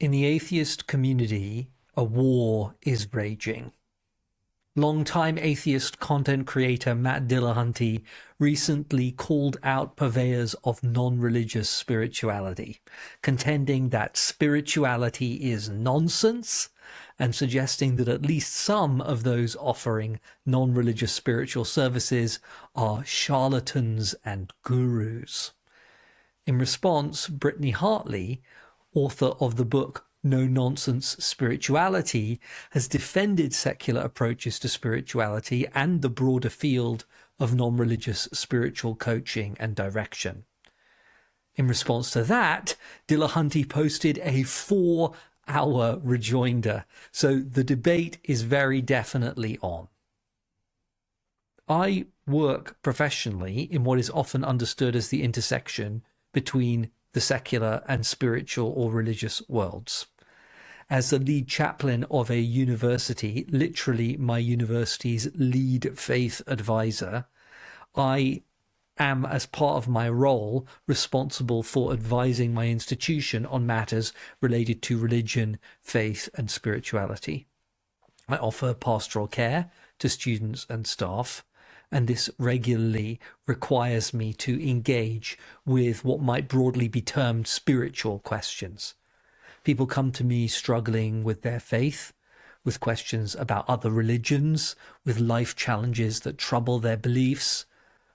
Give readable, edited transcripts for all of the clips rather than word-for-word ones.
In the atheist community, a war is raging. Longtime atheist content creator Matt Dillahunty recently called out purveyors of non-religious spirituality, contending that spirituality is nonsense and suggesting that at least some of those offering non-religious spiritual services are charlatans and gurus. In response, Brittany Hartley, author of the book No Nonsense Spirituality, has defended secular approaches to spirituality and the broader field of non-religious spiritual coaching and direction. In response to that, Dillahunty posted a 4-hour rejoinder, so the debate is very definitely on. I work professionally in what is often understood as the intersection between the secular and spiritual or religious worlds. As the lead chaplain of a university, literally my university's lead faith advisor, I am, as part of my role, responsible for advising my institution on matters related to religion, faith, and spirituality. I offer pastoral care to students and staff, and this regularly requires me to engage with what might broadly be termed spiritual questions. People come to me struggling with their faith, with questions about other religions, with life challenges that trouble their beliefs,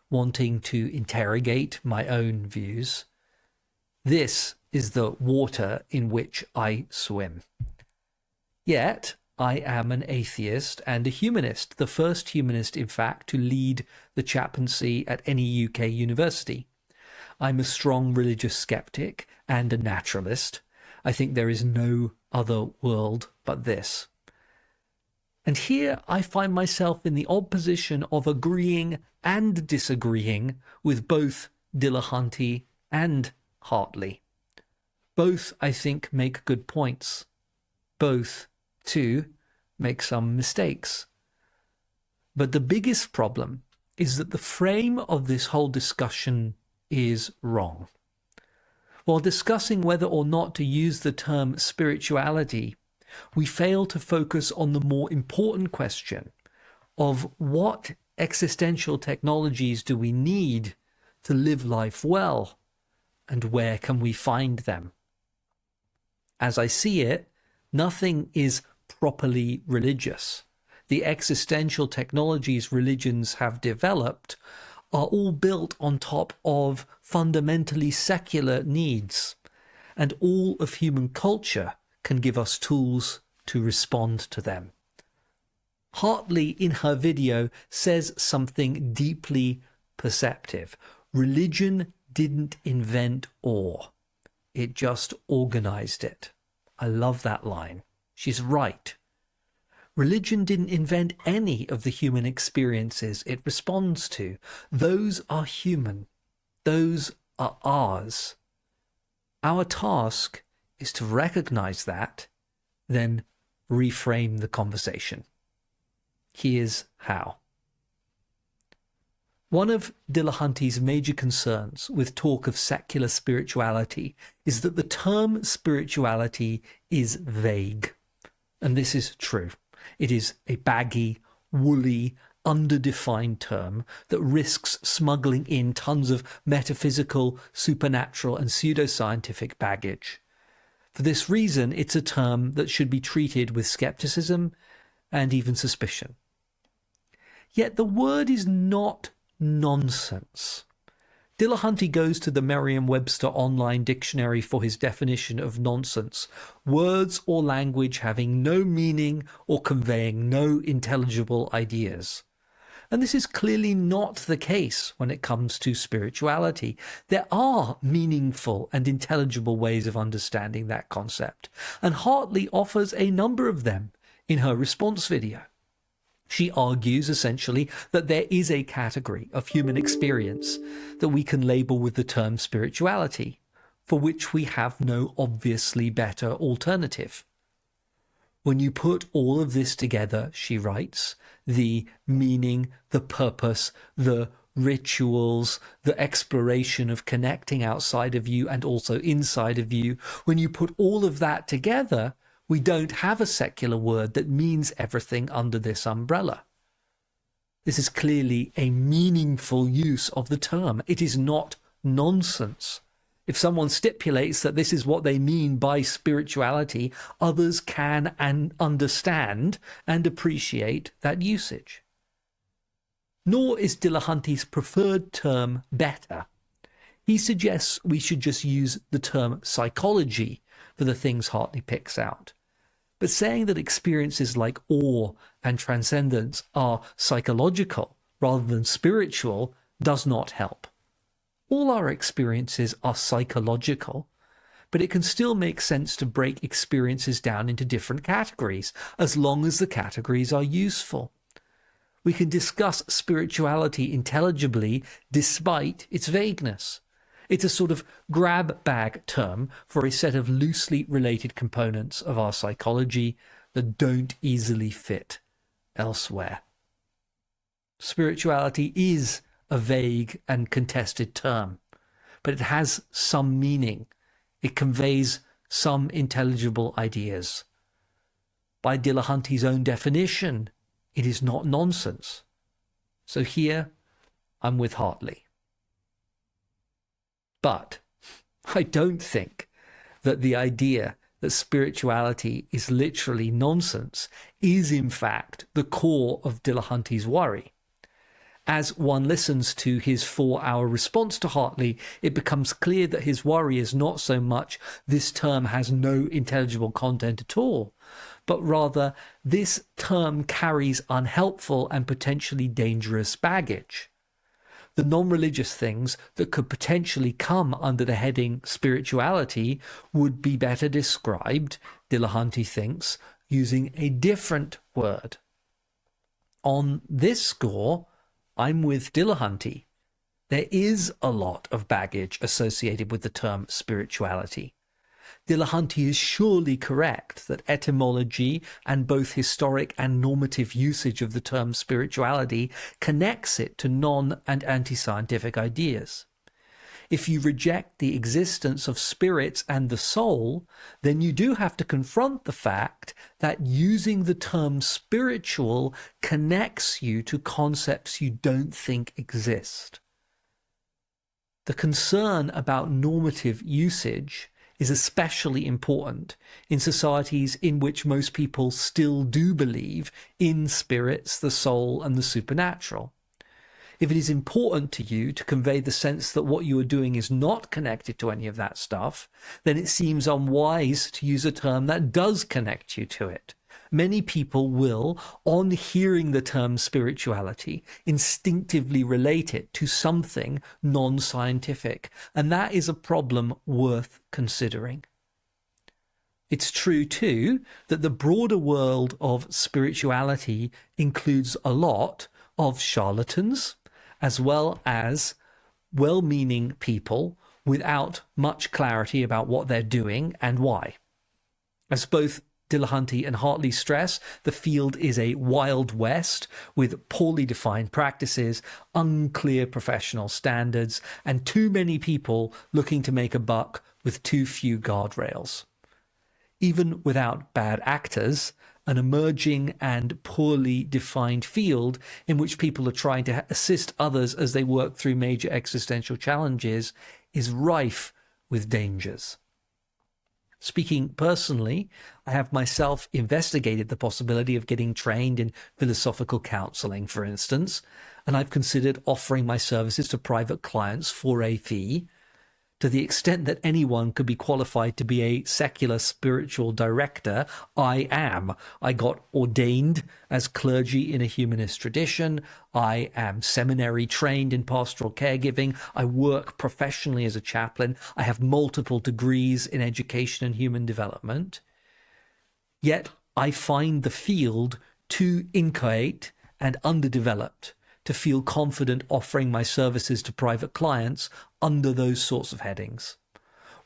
wanting to interrogate my own views. This is the water in which I swim. Yet, I am an atheist and a humanist, the first humanist, in fact, to lead the chaplaincy at any UK university. I'm a strong religious skeptic and a naturalist. I think there is no other world but this. And here I find myself in the odd position of agreeing and disagreeing with both Dillahunty and Hartley. Both, I think, make good points. Both, too, make some mistakes. But the biggest problem is that the frame of this whole discussion is wrong. While discussing whether or not to use the term spirituality, we fail to focus on the more important question of what existential technologies do we need to live life well, and where can we find them? As I see it, nothing is properly religious. The existential technologies religions have developed are all built on top of fundamentally secular needs, and all of human culture can give us tools to respond to them. Hartley, in her video, says something deeply perceptive. Religion didn't invent awe. It just organized it. I love that line. She's right. Religion didn't invent any of the human experiences it responds to. Those are human. Those are ours. Our task is to recognize that, then reframe the conversation. Here's how. One of Dillahunty's major concerns with talk of secular spirituality is that the term spirituality is vague. And this is true. It is a baggy, woolly, underdefined term that risks smuggling in tons of metaphysical, supernatural, and pseudoscientific baggage. For this reason, it's a term that should be treated with skepticism and even suspicion. Yet the word is not nonsense. Dillahunty goes to the Merriam-Webster online dictionary for his definition of nonsense: words or language having no meaning or conveying no intelligible ideas. And this is clearly not the case when it comes to spirituality. There are meaningful and intelligible ways of understanding that concept, and Hartley offers a number of them in her response video. She argues essentially that there is a category of human experience that we can label with the term spirituality, for which we have no obviously better alternative. When you put all of this together, she writes, the meaning, the purpose, the rituals, the exploration of connecting outside of you and also inside of you, when you put all of that together, we don't have a secular word that means everything under this umbrella. This is clearly a meaningful use of the term. It is not nonsense. If someone stipulates that this is what they mean by spirituality, others can and understand and appreciate that usage. Nor is Dillahunty's preferred term better. He suggests we should just use the term psychology for the things Hartley picks out. But saying that experiences like awe and transcendence are psychological rather than spiritual does not help. All our experiences are psychological, but it can still make sense to break experiences down into different categories, as long as the categories are useful. We can discuss spirituality intelligibly despite its vagueness. It's a sort of grab bag term for a set of loosely related components of our psychology that don't easily fit elsewhere. Spirituality is a vague and contested term, but it has some meaning. It conveys some intelligible ideas. By Dillahunty's own definition, it is not nonsense. So here, I'm with Hartley. But I don't think that the idea that spirituality is literally nonsense is in fact the core of Dillahunty's worry. As one listens to his 4-hour response to Hartley, it becomes clear that his worry is not so much this term has no intelligible content at all, but rather this term carries unhelpful and potentially dangerous baggage. The non-religious things that could potentially come under the heading spirituality would be better described, Dillahunty thinks, using a different word. On this score, I'm with Dillahunty. There is a lot of baggage associated with the term spirituality. Dillahunty is surely correct that etymology and both historic and normative usage of the term spirituality connects it to non- and anti-scientific ideas. If you reject the existence of spirits and the soul, then you do have to confront the fact that using the term spiritual connects you to concepts you don't think exist. The concern about normative usage is especially important in societies in which most people still do believe in spirits, the soul, and the supernatural. If it is important to you to convey the sense that what you are doing is not connected to any of that stuff, then it seems unwise to use a term that does connect you to it. Many people will, on hearing the term spirituality, instinctively relate it to something non-scientific, and that is a problem worth considering. It's true, too, that the broader world of spirituality includes a lot of charlatans, as well as well-meaning people without much clarity about what they're doing and why. As both Dillahunty and Hartley stress, the field is a wild west with poorly defined practices, unclear professional standards, and too many people looking to make a buck with too few guardrails. Even without bad actors, an emerging and poorly defined field in which people are trying to assist others as they work through major existential challenges is rife with dangers. Speaking personally, I have myself investigated the possibility of getting trained in philosophical counselling, for instance, and I've considered offering my services to private clients for a fee. To the extent that anyone could be qualified to be a secular spiritual director, I am. I got ordained as clergy in a humanist tradition. I am seminary trained in pastoral caregiving. I work professionally as a chaplain. I have multiple degrees in education and human development. Yet I find the field too inchoate and underdeveloped to feel confident offering my services to private clients under those sorts of headings.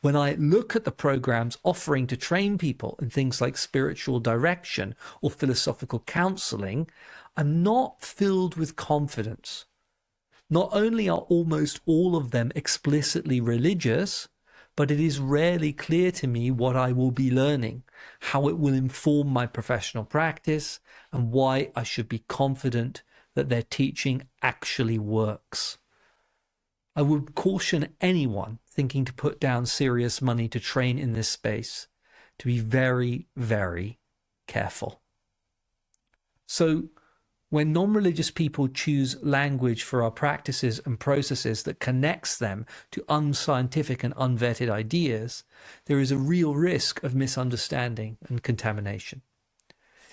When I look at the programs offering to train people in things like spiritual direction or philosophical counselling, I'm not filled with confidence. Not only are almost all of them explicitly religious, but it is rarely clear to me what I will be learning, how it will inform my professional practice, and why I should be confident that their teaching actually works. I would caution anyone thinking to put down serious money to train in this space to be very, very careful. So, when non-religious people choose language for our practices and processes that connects them to unscientific and unvetted ideas, there is a real risk of misunderstanding and contamination.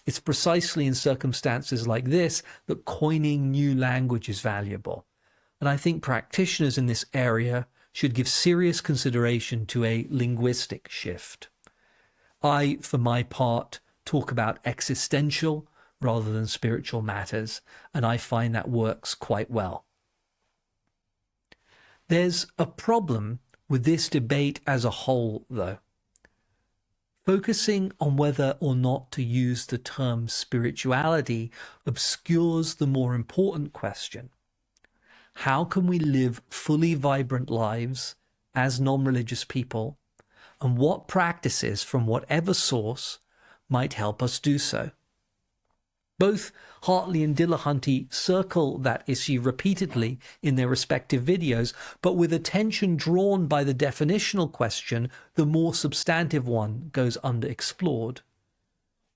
It's precisely in circumstances like this that coining new language is valuable, and I think practitioners in this area should give serious consideration to a linguistic shift. I, for my part, talk about existential rather than spiritual matters, and I find that works quite well. There's a problem with this debate as a whole, though. Focusing on whether or not to use the term spirituality obscures the more important question: how can we live fully vibrant lives as non-religious people, and what practices from whatever source might help us do so? Both Hartley and Dillahunty circle that issue repeatedly in their respective videos, but with attention drawn by the definitional question, the more substantive one goes underexplored.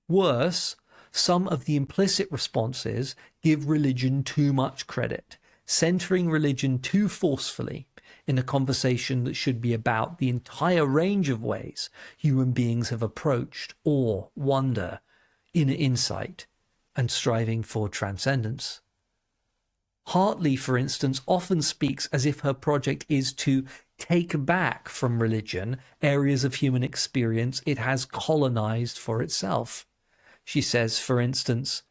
Worse, some of the implicit responses give religion too much credit, centering religion too forcefully in a conversation that should be about the entire range of ways human beings have approached awe, wonder, inner insight, and striving for transcendence. Hartley, for instance, often speaks as if her project is to take back from religion areas of human experience it has colonized for itself. She says, for instance,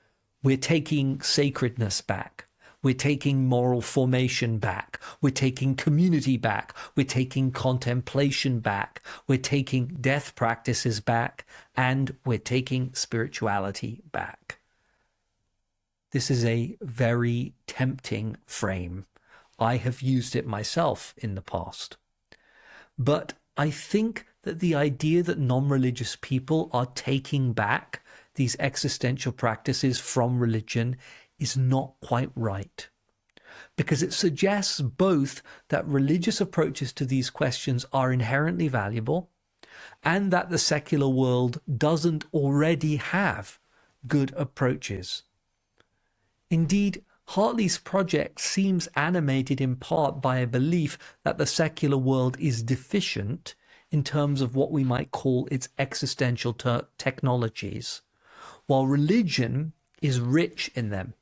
we're taking sacredness back. We're taking moral formation back. We're taking community back. We're taking contemplation back. We're taking death practices back. And we're taking spirituality back. This is a very tempting frame. I have used it myself in the past. But I think that the idea that non-religious people are taking back these existential practices from religion is not quite right, because it suggests both that religious approaches to these questions are inherently valuable and that the secular world doesn't already have good approaches. Indeed, Hartley's project seems animated in part by a belief that the secular world is deficient in terms of what we might call its existential technologies, while religion is rich in them.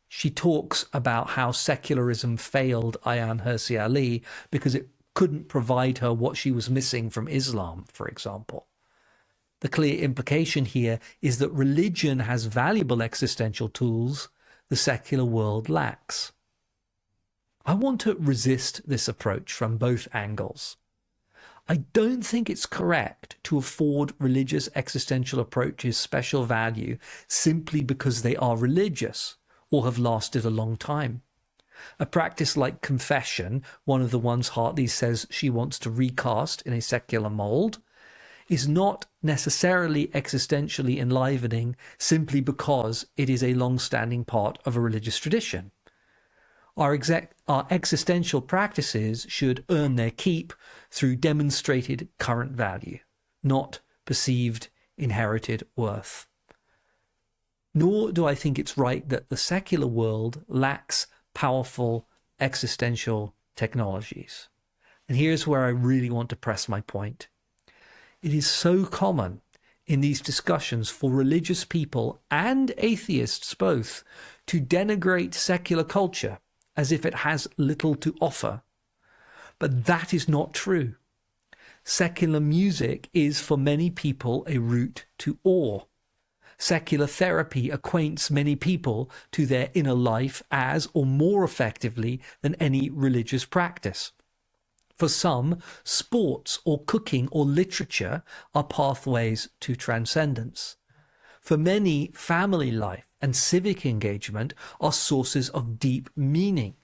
She talks about how secularism failed Ayaan Hirsi Ali because it couldn't provide her what she was missing from Islam, for example. The clear implication here is that religion has valuable existential tools the secular world lacks. I want to resist this approach from both angles. I don't think it's correct to afford religious existential approaches special value simply because they are religious or have lasted a long time. A practice like confession, one of the ones Hartley says she wants to recast in a secular mould, is not necessarily existentially enlivening simply because it is a long-standing part of a religious tradition. Our existential practices should earn their keep through demonstrated current value, not perceived inherited worth. Nor do I think it's right that the secular world lacks powerful existential technologies. And here's where I really want to press my point. It is so common in these discussions for religious people and atheists both to denigrate secular culture as if it has little to offer. But that is not true. Secular music is for many people a route to awe. Secular therapy acquaints many people to their inner life as or more effectively than any religious practice. For some, sports or cooking or literature are pathways to transcendence. For many, family life and civic engagement are sources of deep meaning.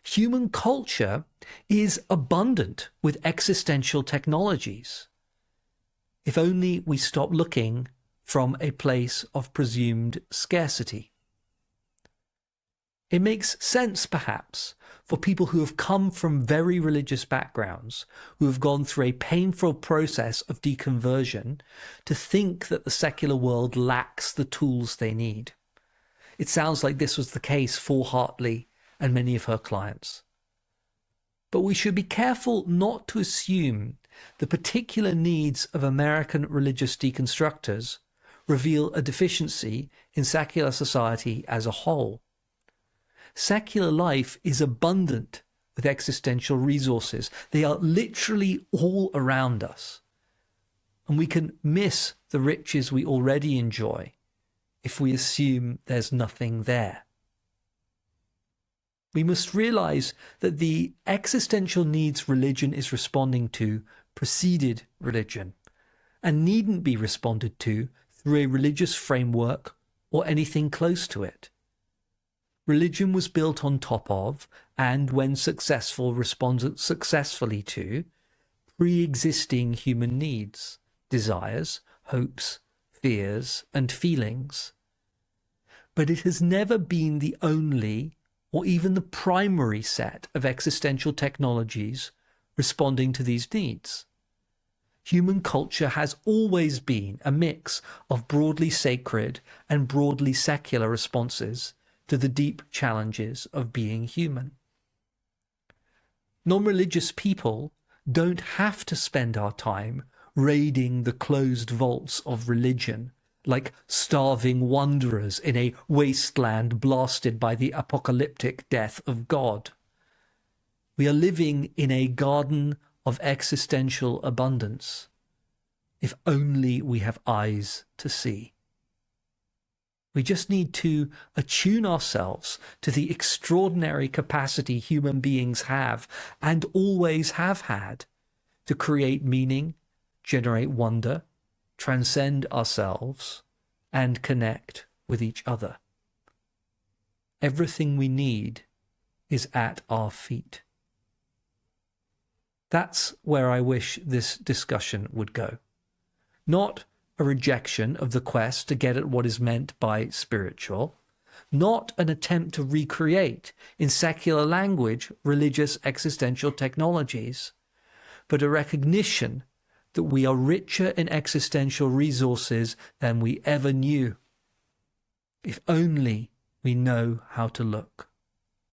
Human culture is abundant with existential technologies. If only we stop looking from a place of presumed scarcity. It makes sense, perhaps, for people who have come from very religious backgrounds, who have gone through a painful process of deconversion, to think that the secular world lacks the tools they need. It sounds like this was the case for Hartley and many of her clients. But we should be careful not to assume the particular needs of American religious deconstructors reveal a deficiency in secular society as a whole. Secular life is abundant with existential resources. They are literally all around us. And we can miss the riches we already enjoy if we assume there's nothing there. We must realize that the existential needs religion is responding to preceded religion and needn't be responded to through a religious framework or anything close to it. Religion was built on top of, and when successful, responded successfully to, pre-existing human needs, desires, hopes, fears, and feelings. But it has never been the only or even the primary set of existential technologies responding to these needs. Human culture has always been a mix of broadly sacred and broadly secular responses to the deep challenges of being human. Non-religious people don't have to spend our time raiding the closed vaults of religion like starving wanderers in a wasteland blasted by the apocalyptic death of God. We are living in a garden of existential abundance, if only we have eyes to see. We just need to attune ourselves to the extraordinary capacity human beings have and always have had to create meaning, generate wonder, transcend ourselves, and connect with each other. Everything we need is at our feet. That's where I wish this discussion would go. Not a rejection of the quest to get at what is meant by spiritual, not an attempt to recreate in secular language religious existential technologies, but a recognition that we are richer in existential resources than we ever knew, if only we know how to look.